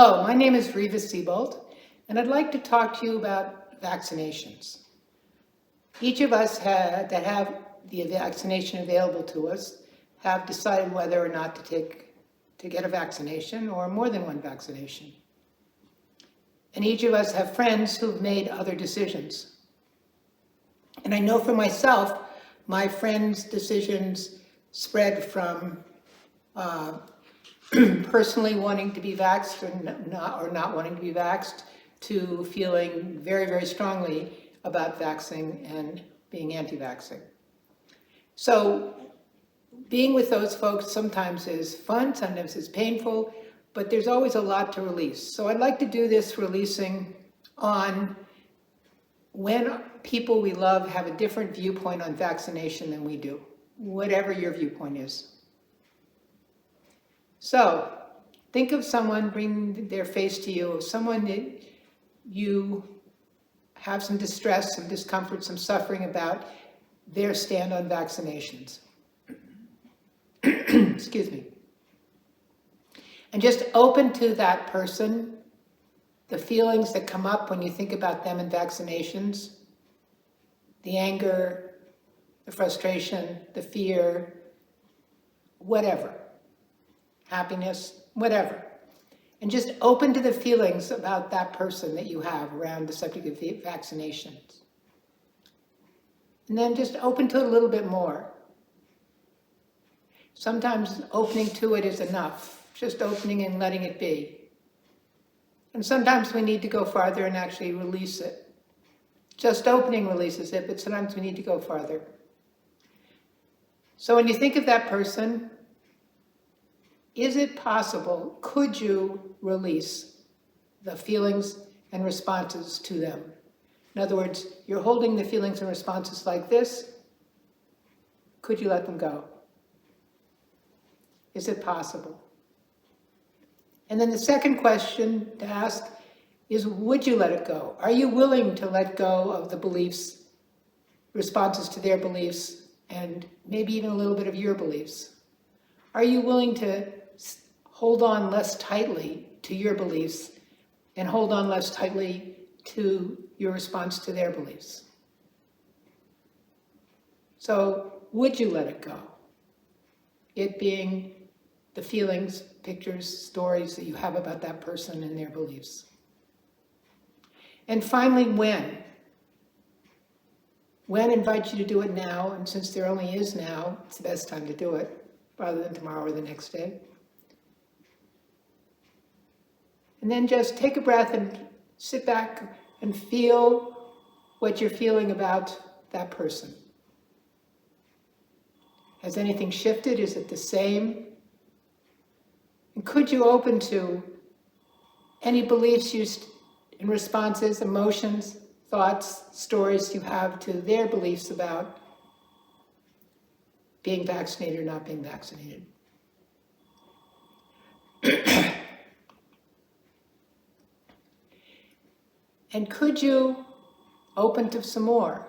Hello, my name is Reva Siebold, and I'd like to talk to you about vaccinations. Each of us that have the vaccination available to us have decided whether or not to get a vaccination or more than one vaccination. And each of us have friends who've made other decisions. And I know for myself, my friends' decisions spread from personally wanting to be vaxxed or not wanting to be vaxxed to feeling very, very strongly about vaxing and being anti-vaxing. So being with those folks sometimes is fun, sometimes it's painful, but there's always a lot to release. So I'd like to do this releasing on when people we love have a different viewpoint on vaccination than we do, whatever your viewpoint is. So think of someone, bring their face to you, of someone that you have some distress, some discomfort, some suffering about their stand on vaccinations. Excuse me. And just open to that person, the feelings that come up when you think about them and vaccinations, the anger, the frustration, the fear, whatever. Happiness, whatever. And just open to the feelings about that person that you have around the subject of vaccinations. And then just open to it a little bit more. Sometimes opening to it is enough, just opening and letting it be. And sometimes we need to go farther and actually release it. Just opening releases it, but sometimes we need to go farther. So when you think of that person, is it possible, could you release the feelings and responses to them? In other words, you're holding the feelings and responses like this. Could you let them go? Is it possible? And then the second question to ask is, would you let it go? Are you willing to let go of the beliefs, responses to their beliefs, and maybe even a little bit of your beliefs? Are you willing to hold on less tightly to your beliefs and hold on less tightly to your response to their beliefs? So would you let it go? It being the feelings, pictures, stories that you have about that person and their beliefs. And finally, when? When invites you to do it now, and since there only is now, it's the best time to do it, rather than tomorrow or the next day. And then just take a breath and sit back and feel what you're feeling about that person. Has anything shifted? Is it the same? And could you open to any beliefs and responses, emotions, thoughts, stories you have to their beliefs about being vaccinated or not being vaccinated? And could you open to some more?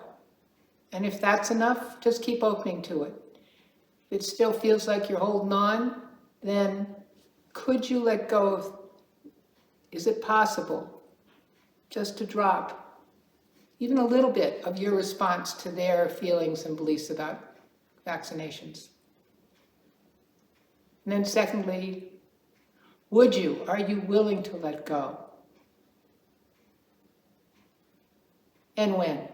And if that's enough, just keep opening to it. If it still feels like you're holding on, then could you let go of, is it possible just to drop even a little bit of your response to their feelings and beliefs about vaccinations? And then secondly, are you willing to let go? And when?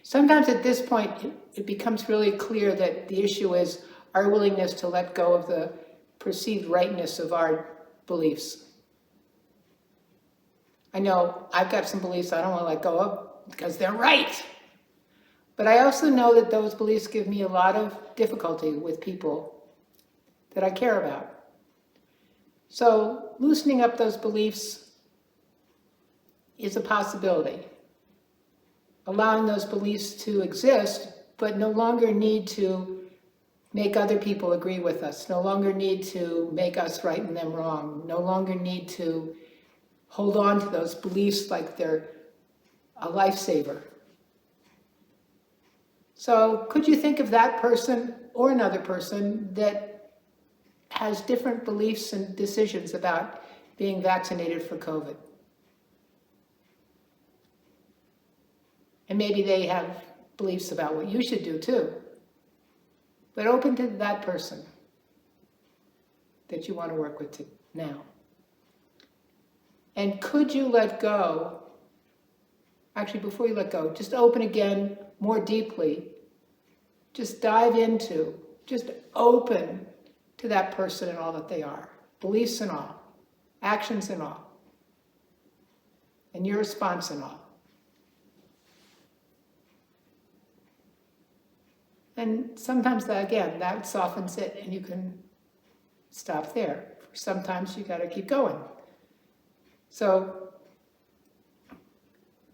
Sometimes at this point, it becomes really clear that the issue is our willingness to let go of the perceived rightness of our beliefs. I know I've got some beliefs I don't want to let go of because they're right. But I also know that those beliefs give me a lot of difficulty with people that I care about. So loosening up those beliefs is a possibility. Allowing those beliefs to exist, but no longer need to make other people agree with us, no longer need to make us right and them wrong, no longer need to hold on to those beliefs like they're a lifesaver. So could you think of that person or another person that has different beliefs and decisions about being vaccinated for COVID. And maybe they have beliefs about what you should do too. But open to that person that you want to work with now. And could you let go? Actually, before you let go, just open again more deeply. Just dive into, just open to that person and all that they are. Beliefs and all, actions and all, and your response and all. And sometimes that softens it and you can stop there. Sometimes you got to keep going. So,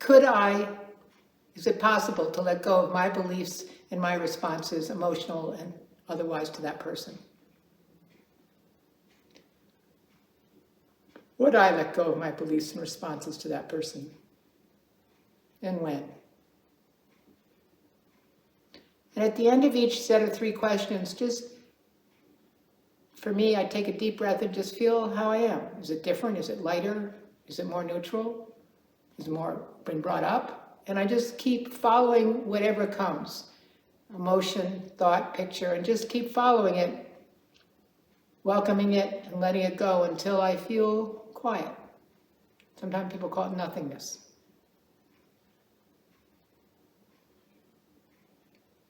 is it possible to let go of my beliefs and my responses, emotional and otherwise, to that person? Would I let go of my beliefs and responses to that person? And when? And at the end of each set of 3 questions, for me, I take a deep breath and just feel how I am. Is it different? Is it lighter? Is it more neutral? Is it more been brought up? And I just keep following whatever comes. Emotion, thought, picture, and just keep following it, welcoming it, and letting it go until I feel quiet. Sometimes people call it nothingness.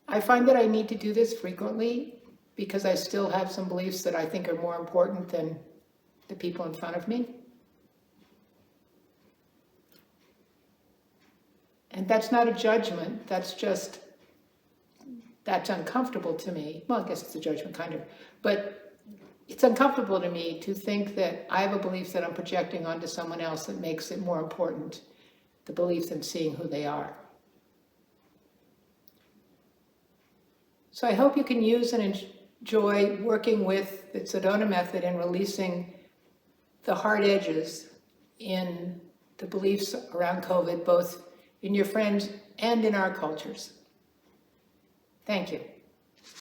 I find that I need to do this frequently because I still have some beliefs that I think are more important than the people in front of me. And that's not a judgment, that's uncomfortable to me. Well, I guess it's a judgment, kind of. But it's uncomfortable to me to think that I have a belief that I'm projecting onto someone else that makes it more important, the belief, than seeing who they are. So I hope you can use and enjoy working with the Sedona method and releasing the hard edges in the beliefs around COVID, both in your friends and in our cultures. Thank you.